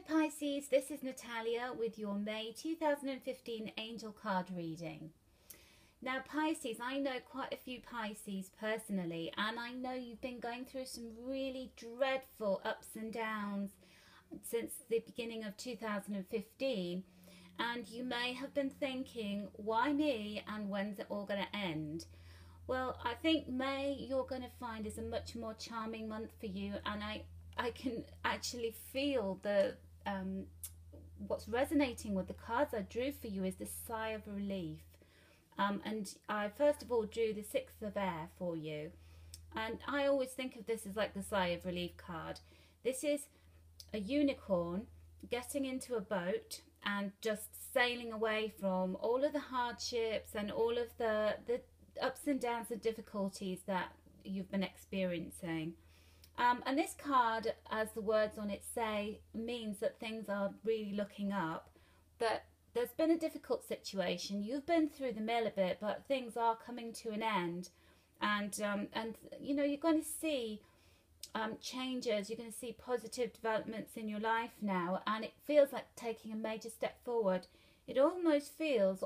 Hello Pisces, this is Natalia with your May 2015 Angel Card reading. Now Pisces, I know quite a few Pisces personally, and I know you've been going through some really dreadful ups and downs since the beginning of 2015, and you may have been thinking, why me and when's it all going to end? Well, I think May you're going to find is a much more charming month for you, and I can actually feel the what's resonating with the cards I drew for you is the sigh of relief. And I first of all drew the Six of Air for you, and I always think of this as like the sigh of relief card. This is a unicorn getting into a boat and just sailing away from all of the hardships and all of the ups and downs and difficulties that you've been experiencing. And this card, as the words on it say, means that things are really looking up, that there's been a difficult situation. You've been through the mill a bit, but things are coming to an end. And you know, you're going to see changes. You're going to see positive developments in your life now. And it feels like taking a major step forward. It almost feels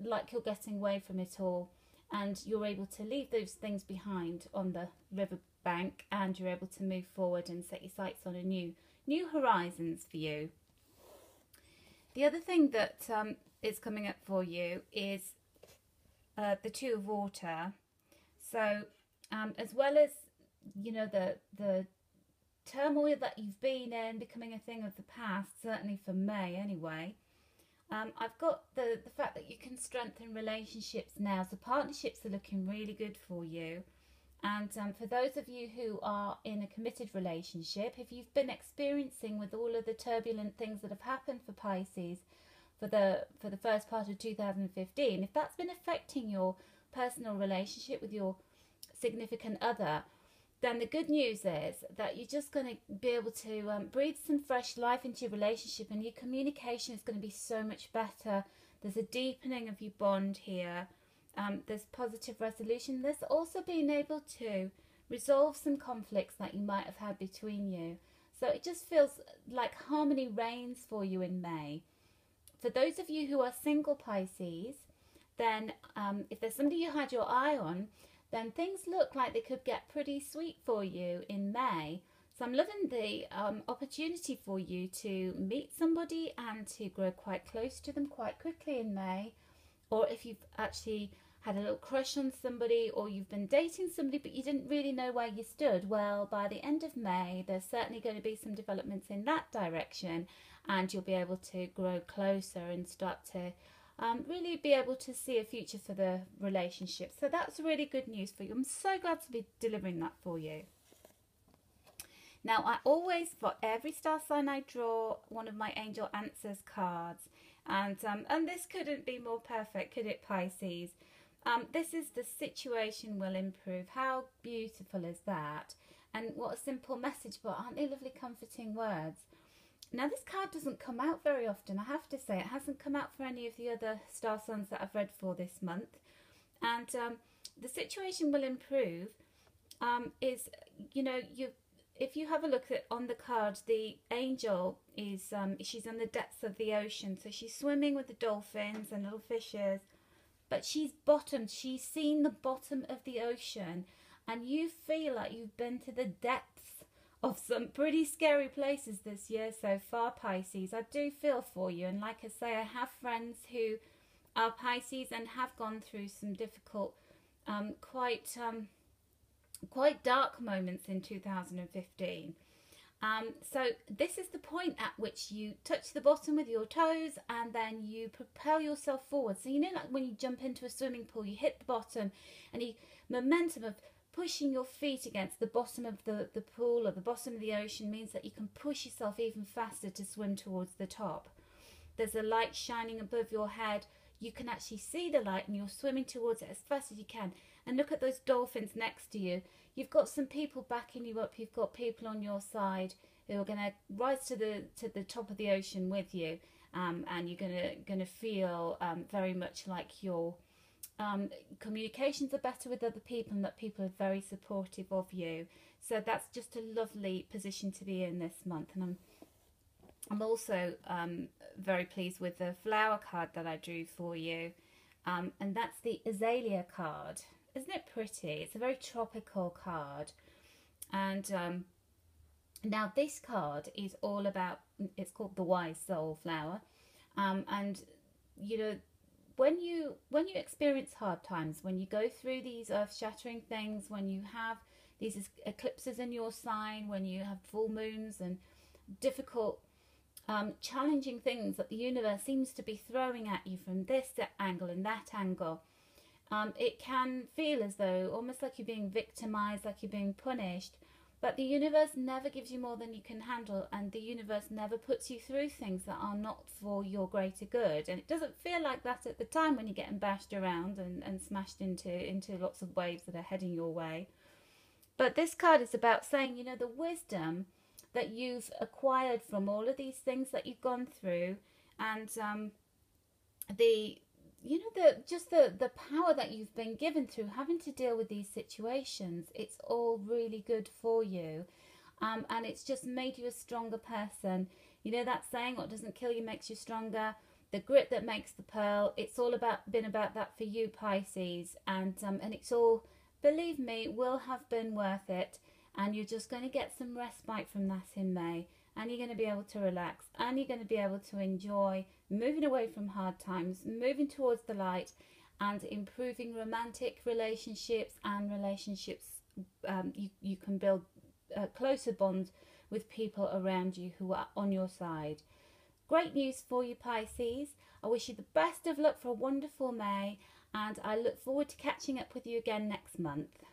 like you're getting away from it all. And you're able to leave those things behind on the river bank, and you're able to move forward and set your sights on a new horizons for you. The other thing that is coming up for you is the Two of Water. So as well as, you know, the turmoil that you've been in becoming a thing of the past, certainly for May anyway, I've got the fact that you can strengthen relationships now. So partnerships are looking really good for you. And for those of you who are in a committed relationship, if you've been experiencing with all of the turbulent things that have happened for Pisces for the first part of 2015, if that's been affecting your personal relationship with your significant other, then the good news is that you're just going to be able to breathe some fresh life into your relationship, and your communication is going to be so much better. There's a deepening of your bond here. There's positive resolution. There's also being able to resolve some conflicts that you might have had between you. So it just feels like harmony reigns for you in May. For those of you who are single Pisces, then if there's somebody you had your eye on, then things look like they could get pretty sweet for you in May. So I'm loving the opportunity for you to meet somebody and to grow quite close to them quite quickly in May. Or if you've actually had a little crush on somebody, or you've been dating somebody but you didn't really know where you stood, well, by the end of May there's certainly going to be some developments in that direction, and you'll be able to grow closer and start to really be able to see a future for the relationship. So that's really good news for you. I'm so glad to be delivering that for you. Now, I always, for every star sign I draw, one of my angel answers cards, and this couldn't be more perfect, could it, Pisces? This is the situation will improve. How beautiful is that? And what a simple message, but aren't they lovely, comforting words? Now, this card doesn't come out very often, I have to say. It hasn't come out for any of the other star signs that I've read for this month. And the situation will improve is, you know, if you have a look at on the card, the angel is she's in the depths of the ocean, so she's swimming with the dolphins and little fishes, but she's bottomed. She's seen the bottom of the ocean, and you feel like you've been to the depths of some pretty scary places this year so far, Pisces. I do feel for you, and like I say, I have friends who are Pisces and have gone through some difficult, quite dark moments in 2015. So this is the point at which you touch the bottom with your toes, and then you propel yourself forward. So you know, like when you jump into a swimming pool, you hit the bottom, and the momentum of pushing your feet against the bottom of the pool or the bottom of the ocean means that you can push yourself even faster to swim towards the top. There's a light shining above your head. You can actually see the light, and you're swimming towards it as fast as you can. And look at those dolphins next to you. You've got some people backing you up. You've got people on your side who are going to rise to the top of the ocean with you, and you're going to feel very much like your communications are better with other people, and that people are very supportive of you. So that's just a lovely position to be in this month, and I'm also very pleased with the flower card that I drew for you. And that's the azalea card. Isn't it pretty? It's a very tropical card. And now this card is all about, it's called the Wise Soul Flower. And, you know, when you experience hard times, when you go through these earth-shattering things, when you have these eclipses in your sign, when you have full moons and difficult challenging things that the universe seems to be throwing at you from this angle and that angle, it can feel as though almost like you're being victimized, like you're being punished. But the universe never gives you more than you can handle, and the universe never puts you through things that are not for your greater good. And it doesn't feel like that at the time when you're getting bashed around and smashed into lots of waves that are heading your way. But this card is about saying, you know, the wisdom that you've acquired from all of these things that you've gone through, and the power that you've been given through having to deal with these situations. It's all really good for you, and it's just made you a stronger person. You know that saying, what doesn't kill you makes you stronger. The grit that makes the pearl. It's all been about that for you, Pisces, and it's all, believe me, will have been worth it. And you're just going to get some respite from that in May, and you're going to be able to relax, and you're going to be able to enjoy moving away from hard times, moving towards the light, and improving romantic relationships and relationships. You can build closer bonds with people around you who are on your side. Great news for you, Pisces. I wish you the best of luck for a wonderful May, and I look forward to catching up with you again next month.